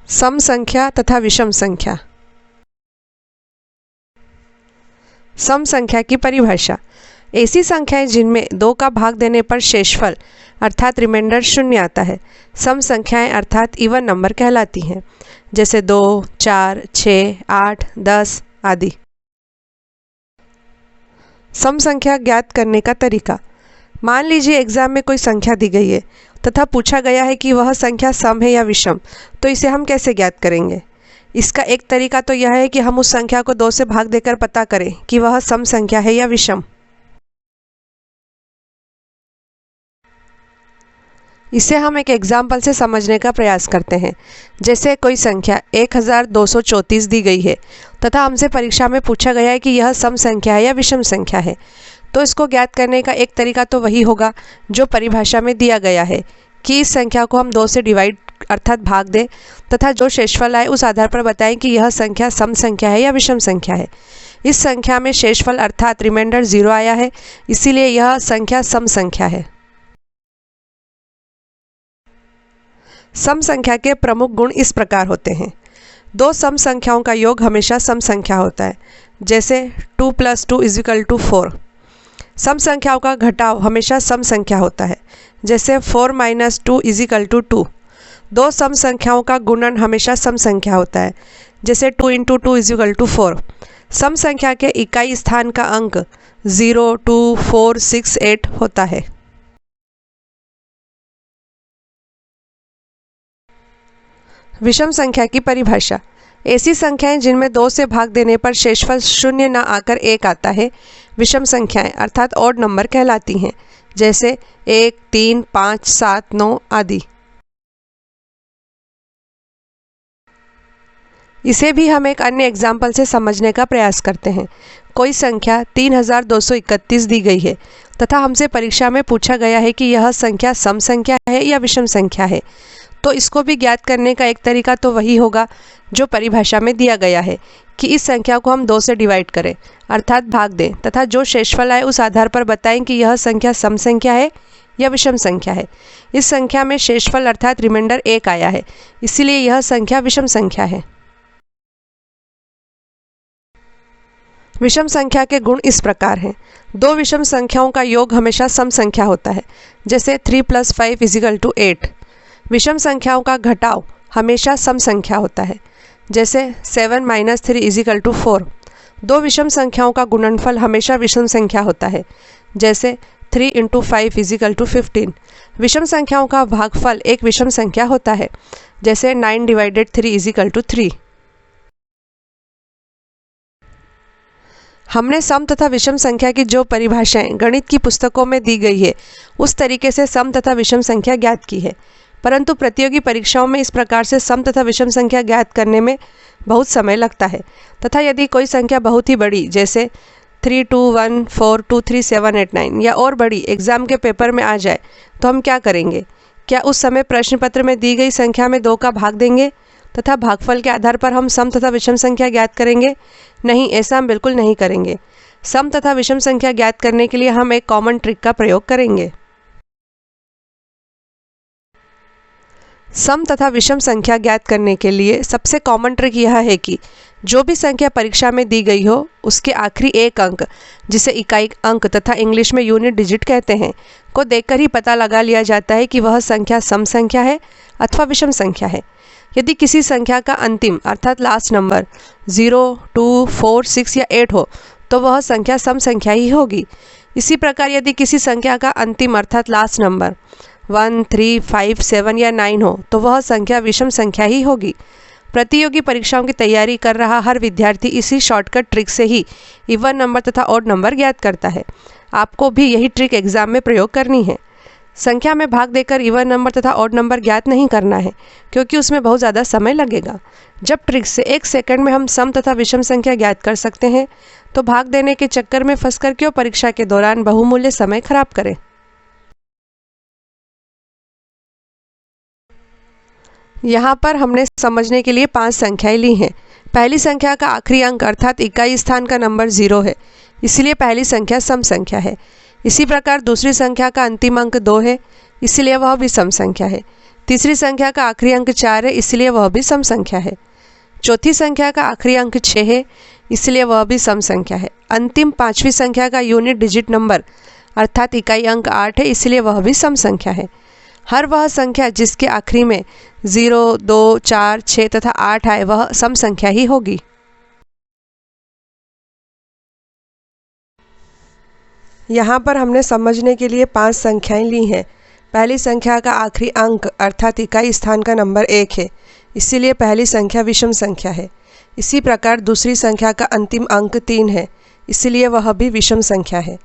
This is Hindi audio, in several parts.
सम संख्या तथा विषम संख्या। सम संख्या की परिभाषा। ऐसी संख्याएं जिनमें 2 का भाग देने पर शेषफल अर्थात रिमाइंडर 0 आता है सम संख्याएं अर्थात इवन नंबर कहलाती हैं, जैसे 2, 4, 6, 8, 10 आदि। सम संख्या ज्ञात करने का तरीका। मान लीजिए एग्जाम में कोई संख्या दी गई है तथा पूछा गया है कि वह संख्या सम है या विषम, तो इसे हम कैसे ज्ञात करेंगे। इसका एक तरीका तो यह है कि हम उस संख्या को 2 से भाग देकर पता करें कि वह सम संख्या है या विषम। इसे हम एक एग्जाम्पल से समझने का प्रयास करते हैं। जैसे कोई संख्या 1234 दी गई है तथा हमसे परीक्षा में पूछा गया है कि यह सम संख्या है या विषम संख्या है, तो इसको ज्ञात करने का एक तरीका तो वही होगा जो परिभाषा में दिया गया है कि इस संख्या को हम 2 से डिवाइड अर्थात भाग दें तथा जो शेषफल आए उस आधार पर बताएं कि यह संख्या सम संख्या है या विषम संख्या है। इस संख्या में शेषफल अर्थात रिमाइंडर 0 आया है, इसीलिए यह संख्या सम संख्या है। सम संख्या के प्रमुख गुण इस प्रकार होते हैं। 2 सम संख्याओं का योग हमेशा सम संख्या होता है, जैसे 2 + 2 = 4। सम संख्याओं का घटाव हमेशा सम संख्या होता है, जैसे 4 - 2 = 2। 2 सम संख्याओं का गुणन हमेशा सम संख्या होता है, जैसे 2 × 2 = 4। सम संख्या के इकाई स्थान का अंक 0, 2, 4, 6, 8 होता है। विषम संख्या की परिभाषा। ऐसी संख्याएं जिनमें 2 से भाग देने पर शेषफल 0 न आकर 1 आता है विषम संख्याएं अर्थात ऑड नंबर कहलाती हैं, जैसे 1, 3, 5, 7, 9 आदि। इसे भी हम एक अन्य एग्जाम्पल से समझने का प्रयास करते हैं। कोई संख्या 3231 दी गई है तथा हमसे परीक्षा में पूछा गया है कि यह संख्या सम संख्या है या विषम संख्या है, तो इसको भी ज्ञात करने का एक तरीका तो वही होगा जो परिभाषा में दिया गया है कि इस संख्या को हम 2 से डिवाइड करें अर्थात भाग दें तथा जो शेषफल आए उस आधार पर बताएं कि यह संख्या सम संख्या है या विषम संख्या है। इस संख्या में शेषफल अर्थात रिमाइंडर 1 आया है, इसीलिए यह संख्या विषम संख्या है। विषम संख्या के गुण इस प्रकार हैं। 2 विषम संख्याओं का योग हमेशा सम संख्या होता है, जैसे 3 + 5 = 8। विषम संख्याओं का घटाव हमेशा सम संख्या होता है, जैसे 7 - 3 = 4। 2 विषम संख्याओं का गुणनफल हमेशा विषम संख्या होता है, जैसे 3 × 5 = 15। विषम संख्याओं का भागफल एक विषम संख्या होता है, जैसे 9/3 = 3। हमने सम तथा विषम संख्या की जो परिभाषाएं गणित की पुस्तकों में दी गई है उस तरीके से सम तथा विषम संख्या ज्ञात की है, परंतु प्रतियोगी परीक्षाओं में इस प्रकार से सम तथा विषम संख्या ज्ञात करने में बहुत समय लगता है तथा यदि कोई संख्या बहुत ही बड़ी जैसे 3, 2, 1, 4, 2, 3, 7, 8, 9 या और बड़ी एग्जाम के पेपर में आ जाए तो हम क्या करेंगे। क्या उस समय प्रश्न पत्र में दी गई संख्या में 2 का भाग देंगे तथा भागफल के आधार पर हम सम तथा विषम संख्या ज्ञात करेंगे? नहीं, ऐसा हम बिल्कुल नहीं करेंगे। सम तथा विषम संख्या ज्ञात करने के लिए हम एक कॉमन ट्रिक का प्रयोग करेंगे। सम तथा विषम संख्या ज्ञात करने के लिए सबसे कॉमन ट्रिक यह है कि जो भी संख्या परीक्षा में दी गई हो उसके आखिरी एक अंक, जिसे इकाई अंक तथा इंग्लिश में यूनिट डिजिट कहते हैं, को देखकर ही पता लगा लिया जाता है कि वह संख्या सम संख्या है अथवा विषम संख्या है। यदि किसी संख्या का अंतिम अर्थात लास्ट नंबर 0, 2, 4, 6 या 8 हो तो वह संख्या सम संख्या ही होगी। इसी प्रकार यदि किसी संख्या का अंतिम अर्थात लास्ट नंबर 1, 3, 5, 7 या 9 हो तो वह संख्या विषम संख्या ही होगी। प्रतियोगी परीक्षाओं की तैयारी कर रहा हर विद्यार्थी इसी शॉर्टकट ट्रिक से ही इवन नंबर तथा ऑड नंबर ज्ञात करता है। आपको भी यही ट्रिक एग्जाम में प्रयोग करनी है। संख्या में भाग देकर इवन नंबर तथा ऑड नंबर ज्ञात नहीं करना है, क्योंकि उसमें बहुत ज़्यादा समय लगेगा। जब ट्रिक से 1 सेकंड में हम सम तथा विषम संख्या ज्ञात कर सकते हैं तो भाग देने के चक्कर में फंसकर क्यों परीक्षा के दौरान बहुमूल्य समय खराब करें। यहाँ पर हमने समझने के लिए 5 संख्याएं ली हैं। पहली संख्या का आखिरी अंक अर्थात इकाई स्थान का नंबर 0 है, इसलिए पहली संख्या सम संख्या है। इसी प्रकार दूसरी संख्या का अंतिम अंक 2 है, इसलिए वह भी सम संख्या है। तीसरी संख्या का आखिरी अंक 4 है, इसलिए वह भी सम संख्या है। चौथी संख्या का आखिरी अंक 6 है, इसलिए वह भी सम संख्या है। अंतिम पांचवी संख्या का यूनिट डिजिट नंबर अर्थात इकाई अंक 8 है, इसलिए वह भी सम संख्या है। हर वह संख्या जिसके आखिरी में 0, 2, 4, 6 तथा 8 आए वह सम संख्या ही होगी। यहाँ पर हमने समझने के लिए 5 संख्याएं ली हैं। पहली संख्या का आखिरी अंक अर्थात इकाई स्थान का नंबर 1 है, इसीलिए पहली संख्या विषम संख्या है। इसी प्रकार दूसरी संख्या का अंतिम अंक 3 है, इसलिए वह भी विषम संख्या है।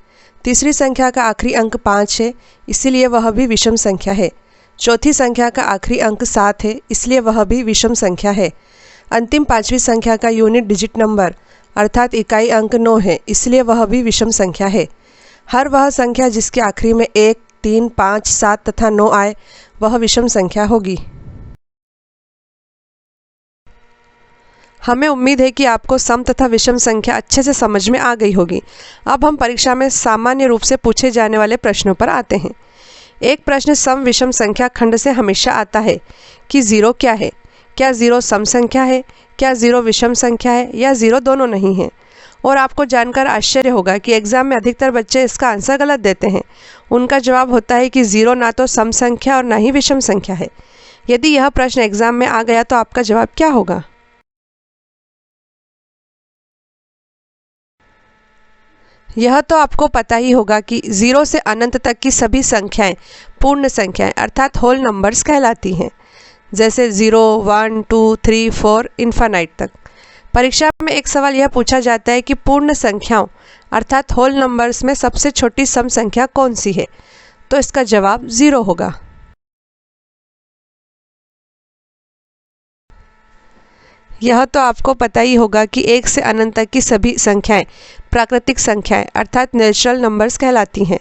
तीसरी संख्या का आखिरी अंक 5 है, इसलिए वह भी विषम संख्या है। चौथी संख्या का आखिरी अंक 7 है, इसलिए वह भी विषम संख्या है। अंतिम पांचवी संख्या का यूनिट डिजिट नंबर अर्थात इकाई अंक 9 है, इसलिए वह भी विषम संख्या है। हर वह संख्या जिसके आखिरी में 1, 3, 5, 7 तथा 9 आए वह विषम संख्या होगी। हमें उम्मीद है कि आपको सम तथा विषम संख्या अच्छे से समझ में आ गई होगी। अब हम परीक्षा में सामान्य रूप से पूछे जाने वाले प्रश्नों पर आते हैं। एक प्रश्न सम विषम संख्या खंड से हमेशा आता है कि 0 क्या है? क्या 0 सम संख्या है? क्या 0 विषम संख्या है या 0 दोनों नहीं है? और आपको जानकर आश्चर्य होगा कि एग्ज़ाम में अधिकतर बच्चे इसका आंसर गलत देते हैं। उनका जवाब होता है कि 0 ना तो सम संख्या और ना ही विषम संख्या है। यदि यह प्रश्न एग्ज़ाम में आ गया तो आपका जवाब क्या होगा? यह तो आपको पता ही होगा कि 0 से अनंत तक की सभी संख्याएं पूर्ण संख्याएं अर्थात होल नंबर्स कहलाती हैं, जैसे 0, 1, 2, 3, 4 इन्फानाइट तक। परीक्षा में एक सवाल यह पूछा जाता है कि पूर्ण संख्याओं अर्थात होल नंबर्स में सबसे छोटी सम संख्या कौन सी है? तो इसका जवाब 0 होगा। यह तो आपको पता ही होगा कि 1 से अनंत तक की सभी संख्याएं प्राकृतिक संख्याएं अर्थात नेचुरल नंबर्स कहलाती हैं,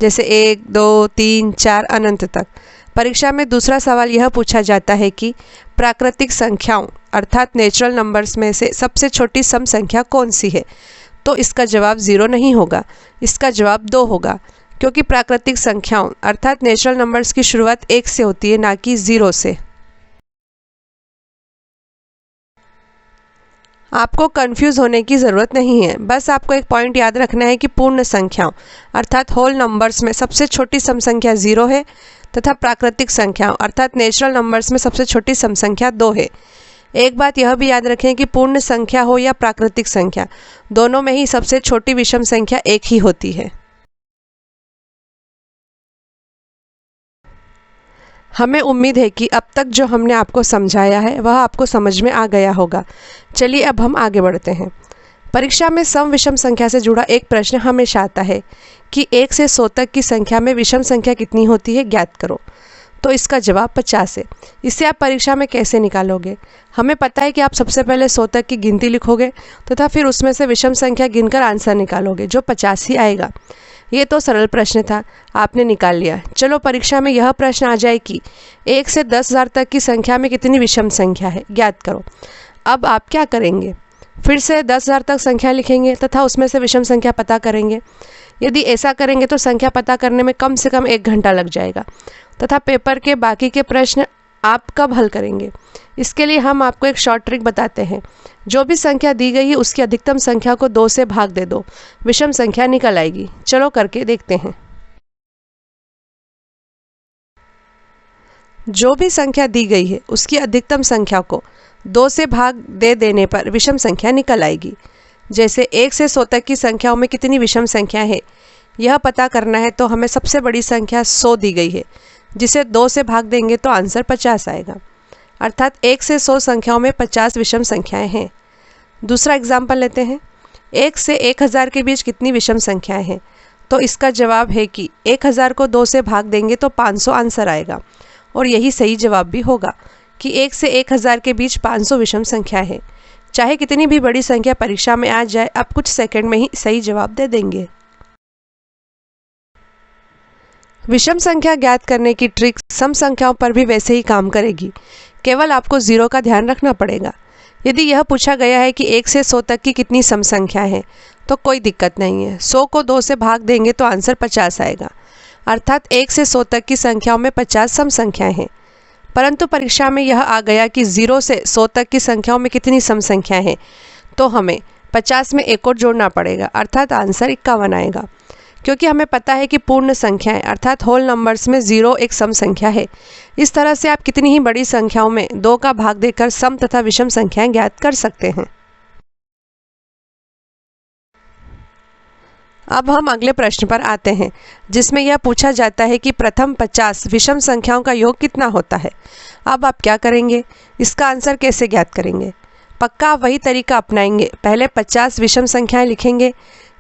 जैसे 1, 2, 3, 4 अनंत तक। परीक्षा में दूसरा सवाल यह पूछा जाता है कि प्राकृतिक संख्याओं अर्थात नेचुरल नंबर्स में से सबसे छोटी सम संख्या कौन सी है? तो इसका जवाब 0 नहीं होगा, इसका जवाब 2 होगा, क्योंकि प्राकृतिक संख्याओं अर्थात नेचुरल नंबर्स की शुरुआत 1 से होती है, ना कि 0 से। आपको कंफ्यूज होने की ज़रूरत नहीं है, बस आपको एक पॉइंट याद रखना है कि पूर्ण संख्याओं अर्थात होल नंबर्स में सबसे छोटी सम संख्या 0 है तथा प्राकृतिक संख्याओं अर्थात नेचुरल नंबर्स में सबसे छोटी सम संख्या 2 है। एक बात यह भी याद रखें कि पूर्ण संख्या हो या प्राकृतिक संख्या, दोनों में ही सबसे छोटी विषम संख्या 1 ही होती है। हमें उम्मीद है कि अब तक जो हमने आपको समझाया है वह आपको समझ में आ गया होगा। चलिए अब हम आगे बढ़ते हैं। परीक्षा में सम विषम संख्या से जुड़ा एक प्रश्न हमेशा आता है कि 1 से 100 तक की संख्या में विषम संख्या कितनी होती है, ज्ञात करो। तो इसका जवाब 50 है। इसे आप परीक्षा में कैसे निकालोगे? हमें पता है कि आप सबसे पहले 100 तक की गिनती लिखोगे तथा फिर उसमें से विषम संख्या गिनकर आंसर निकालोगे, जो 50 ही आएगा। ये तो सरल प्रश्न था, आपने निकाल लिया। चलो परीक्षा में यह प्रश्न आ जाए कि 1 से 10,000 तक की संख्या में कितनी विषम संख्या है, ज्ञात करो। अब आप क्या करेंगे? फिर से 10,000 तक संख्या लिखेंगे तथा उसमें से विषम संख्या पता करेंगे। यदि ऐसा करेंगे तो संख्या पता करने में कम से कम 1 घंटा लग जाएगा तथा पेपर के बाकी के प्रश्न आप कब हल करेंगे? इसके लिए हम आपको एक शॉर्ट ट्रिक बताते हैं। जो भी संख्या दी गई है उसकी अधिकतम संख्या को 2 से भाग दे दो, विषम संख्या निकल आएगी। चलो करके देखते हैं। जो भी संख्या दी गई है उसकी अधिकतम संख्या को 2 से भाग दे देने पर विषम संख्या निकल आएगी। जैसे 1 से 100 तक की संख्याओं में कितनी विषम संख्या है यह पता करना है, तो हमें सबसे बड़ी संख्या 100 दी गई है, जिसे 2 से भाग देंगे तो आंसर 50 आएगा। अर्थात 1 से 100 संख्याओं में 50 विषम संख्याएं हैं। दूसरा एग्जाम्पल लेते हैं। 1 से 1000 के बीच कितनी विषम संख्याएं हैं? तो इसका जवाब है कि 1000 को 2 से भाग देंगे तो 500 आंसर आएगा। और यही सही जवाब भी होगा कि 1 से 1000 के बीच 500 विषम संख्या है। चाहे कितनी भी बड़ी संख्या परीक्षा में आ जाए, आप कुछ सेकंड में ही सही जवाब दे देंगे। विषम संख्या ज्ञात करने की ट्रिक सम संख्याओं पर भी वैसे ही काम करेगी, केवल आपको 0 का ध्यान रखना पड़ेगा। यदि यह पूछा गया है कि 1 से 100 तक की कितनी सम संख्या है, तो कोई दिक्कत नहीं है। 100 को 2 से भाग देंगे तो आंसर 50 आएगा। अर्थात 1 से 100 तक की संख्याओं में 50 सम संख्याएं हैं। परंतु परीक्षा में यह आ गया कि 0 से 100 तक की संख्याओं में कितनी सम संख्याएं हैं, तो हमें 50 में एक और जोड़ना पड़ेगा, अर्थात आंसर 51 आएगा। क्योंकि हमें पता है कि पूर्ण संख्याएं अर्थात होल नंबर्स में 0 एक सम संख्या है। इस तरह से आप कितनी ही बड़ी संख्याओं में 2 का भाग देकर सम तथा विषम संख्याएं ज्ञात कर सकते हैं। अब हम अगले प्रश्न पर आते हैं, जिसमें यह पूछा जाता है कि प्रथम 50 विषम संख्याओं का योग कितना होता है। अब आप क्या करेंगे, इसका आंसर कैसे ज्ञात करेंगे? पक्का आप वही तरीका अपनाएंगे। पहले 50 विषम संख्याएं लिखेंगे,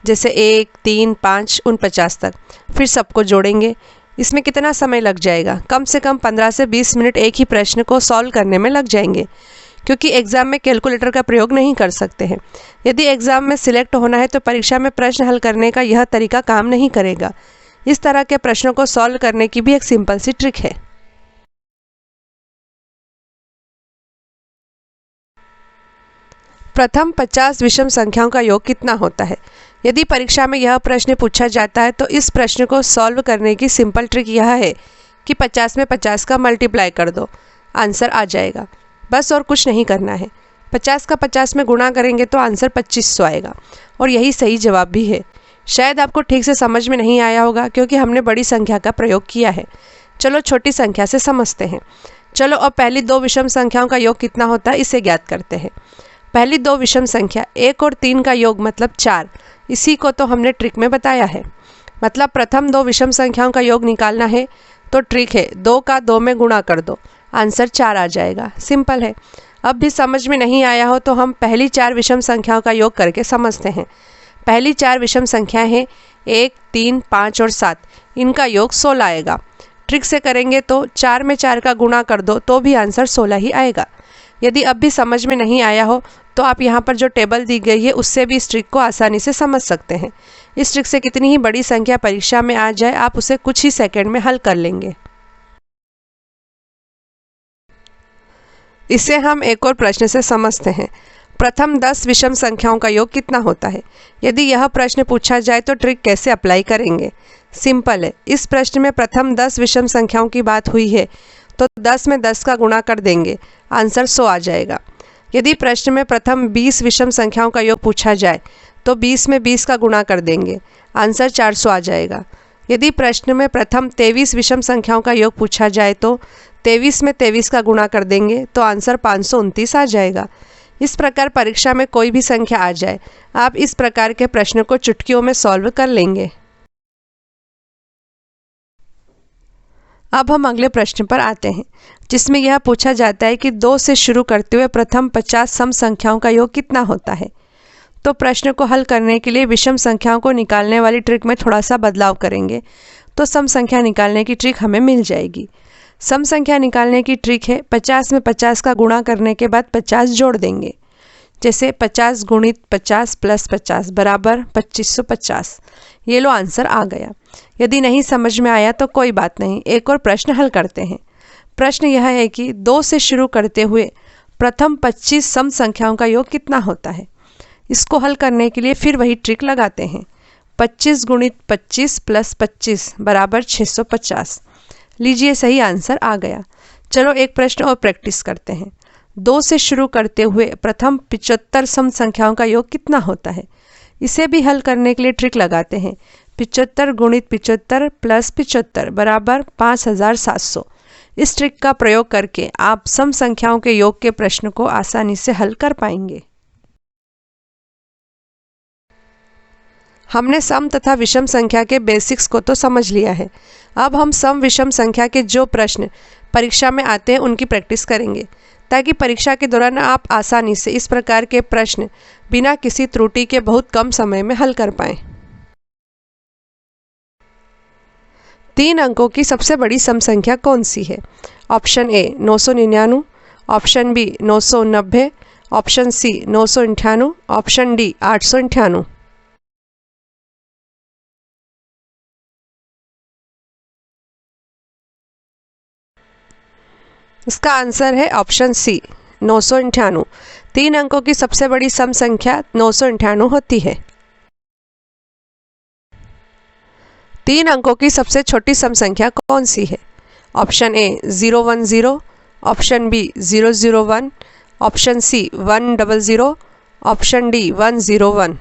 जैसे 1, 3, 5, 49 तक, फिर सबको जोड़ेंगे। इसमें कितना समय लग जाएगा? कम से कम 15 से 20 मिनट एक ही प्रश्न को सॉल्व करने में लग जाएंगे, क्योंकि एग्ज़ाम में कैलकुलेटर का प्रयोग नहीं कर सकते हैं। यदि एग्ज़ाम में सिलेक्ट होना है तो परीक्षा में प्रश्न हल करने का यह तरीका काम नहीं करेगा। इस तरह के प्रश्नों को सॉल्व करने की भी एक सिंपल सी ट्रिक है। प्रथम 50 विषम संख्याओं का योग कितना होता है? यदि परीक्षा में यह प्रश्न पूछा जाता है तो इस प्रश्न को सॉल्व करने की सिंपल ट्रिक यह है कि 50 में 50 का मल्टीप्लाई कर दो, आंसर आ जाएगा। बस और कुछ नहीं करना है। 50 का 50 में गुणा करेंगे तो आंसर 2500 आएगा, और यही सही जवाब भी है। शायद आपको ठीक से समझ में नहीं आया होगा, क्योंकि हमने बड़ी संख्या का प्रयोग किया है। चलो छोटी संख्या से समझते हैं। चलो अब पहली 2 विषम संख्याओं का योग कितना होता है इसे ज्ञात करते हैं। पहली 2 विषम संख्या 1 और 3 का योग मतलब 4, इसी को तो हमने ट्रिक में बताया है। मतलब प्रथम 2 विषम संख्याओं का योग निकालना है तो ट्रिक है 2 का 2 में गुणा कर दो, आंसर 4 आ जाएगा। सिंपल है। अब भी समझ में नहीं आया हो तो हम पहली 4 विषम संख्याओं का योग करके समझते हैं। पहली 4 विषम संख्याएं हैं 1, 3, 5 और 7, इनका योग 16 आएगा। ट्रिक से करेंगे तो 4 में 4 का गुणा कर दो तो भी आंसर 16 ही आएगा। यदि अब भी समझ में नहीं आया हो तो आप यहाँ पर जो टेबल दी गई है उससे भी इस ट्रिक को आसानी से समझ सकते हैं। इस ट्रिक से कितनी ही बड़ी संख्या परीक्षा में आ जाए आप उसे कुछ ही सेकंड में हल कर लेंगे। इसे हम एक और प्रश्न से समझते हैं। प्रथम 10 विषम संख्याओं का योग कितना होता है? यदि यह प्रश्न पूछा जाए तो ट्रिक कैसे अप्लाई करेंगे? सिंपल है। इस प्रश्न में प्रथम 10 विषम संख्याओं की बात हुई है तो 10 में 10 का गुणा कर देंगे, आंसर 100 आ जाएगा। यदि प्रश्न में प्रथम 20 विषम संख्याओं का योग पूछा जाए तो 20 में 20 का गुणा कर देंगे, आंसर 400 आ जाएगा। यदि प्रश्न में प्रथम 23 विषम संख्याओं का योग पूछा जाए तो 23 में 23 का गुणा कर देंगे तो आंसर 529 आ जाएगा। इस प्रकार परीक्षा में कोई भी संख्या आ जाए आप इस प्रकार के प्रश्न को चुटकियों में सॉल्व कर लेंगे। अब हम अगले प्रश्न पर आते हैं, जिसमें यह पूछा जाता है कि 2 से शुरू करते हुए प्रथम 50 सम संख्याओं का योग कितना होता है। तो प्रश्न को हल करने के लिए विषम संख्याओं को निकालने वाली ट्रिक में थोड़ा सा बदलाव करेंगे तो सम संख्या निकालने की ट्रिक हमें मिल जाएगी। सम संख्या निकालने की ट्रिक है 50 में 50 का गुणा करने के बाद 50 जोड़ देंगे। जैसे 50 गुणित 50 प्लस 50 बराबर 2550। ये लो आंसर आ गया। यदि नहीं समझ में आया तो कोई बात नहीं, एक और प्रश्न हल करते हैं। प्रश्न यह है कि 2 से शुरू करते हुए प्रथम 25 सम संख्याओं का योग कितना होता है। इसको हल करने के लिए फिर वही ट्रिक लगाते हैं। 25 गुणित 25 प्लस 25 बराबर 650। लीजिए सही आंसर आ गया। चलो एक प्रश्न और प्रैक्टिस करते हैं। 2 से शुरू करते हुए प्रथम 75 सम संख्याओं का योग कितना होता है। इसे भी हल करने के लिए ट्रिक लगाते हैं। 75 गुणित 75 प्लस 75 बराबर 5700। इस ट्रिक का प्रयोग करके आप सम संख्याओं के योग के प्रश्न को आसानी से हल कर पाएंगे। हमने सम तथा विषम संख्या के बेसिक्स को तो समझ लिया है। अब हम सम विषम संख्या के जो प्रश्न परीक्षा में आते हैं उनकी प्रैक्टिस करेंगे, ताकि परीक्षा के दौरान आप आसानी से इस प्रकार के प्रश्न बिना किसी त्रुटि के बहुत कम समय में हल कर पाएं। 3 अंकों की सबसे बड़ी सम संख्या कौन सी है? Option A 999, option B 990, option C 998, option D 898। इसका आंसर है ऑप्शन सी 998। 3 अंकों की सबसे बड़ी सम संख्या 998 होती है। 3 अंकों की सबसे छोटी सम संख्या कौन सी है? Option A 010, option B 001, option C 100, option D 101।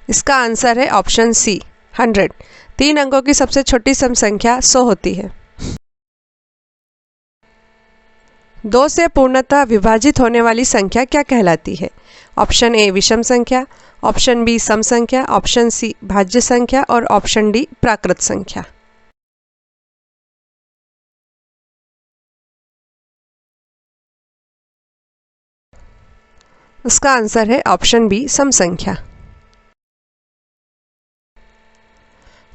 इसका आंसर है ऑप्शन सी 100। 3 अंकों की सबसे छोटी सम संख्या 100 होती है। 2 से पूर्णतः विभाजित होने वाली संख्या क्या कहलाती है? ऑप्शन ए विषम संख्या, ऑप्शन बी सम संख्या, ऑप्शन सी भाज्य संख्या और ऑप्शन डी प्राकृत संख्या। उसका आंसर है ऑप्शन बी सम संख्या।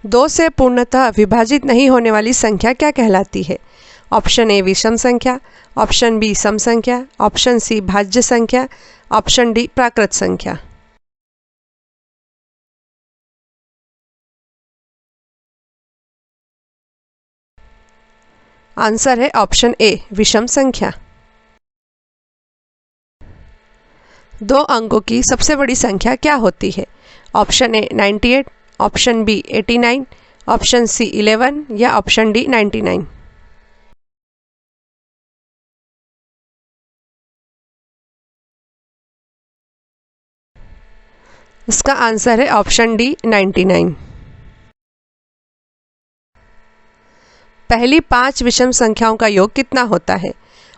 2 से पूर्णतः विभाजित नहीं होने वाली संख्या क्या कहलाती है? ऑप्शन ए विषम संख्या, ऑप्शन बी सम संख्या, ऑप्शन सी भाज्य संख्या, ऑप्शन डी प्राकृत संख्या। आंसर है ऑप्शन ए विषम संख्या। 2 अंकों की सबसे बड़ी संख्या क्या होती है? Option A 98, option B 89, option C 11 या ऑप्शन डी 99। इसका आंसर है ऑप्शन डी 99। पहली 5 विषम संख्याओं का योग कितना होता है?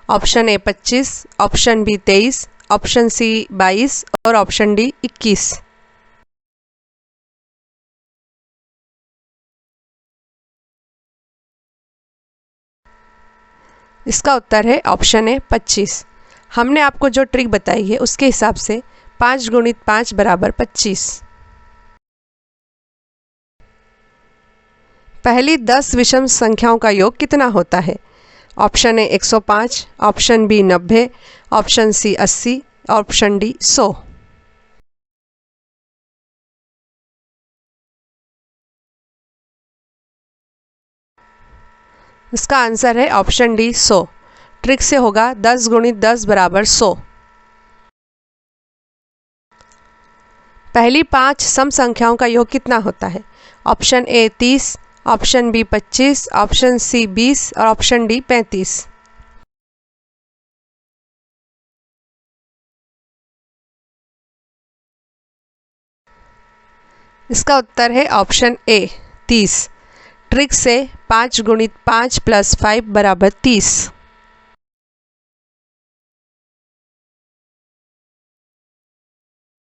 Option A 25, option B 23, option C 22 और ऑप्शन डी 21। इसका उत्तर है ऑप्शन ए 25। हमने आपको जो ट्रिक बताई है उसके हिसाब से 5 गुणित 5 बराबर 25। पहली 10 विषम संख्याओं का योग कितना होता है? Option A 105, option B 90, option C 80, option D 100। इसका आंसर है ऑप्शन डी 100। ट्रिक से होगा 10 गुणित 10 बराबर 100। पहली 5 सम संख्याओं का योग कितना होता है? Option A 30, option B 25, option C 20 और ऑप्शन डी 35। इसका उत्तर है ऑप्शन ए 30। ट्रिक से 5 गुणित 5 प्लस 5 बराबर 30।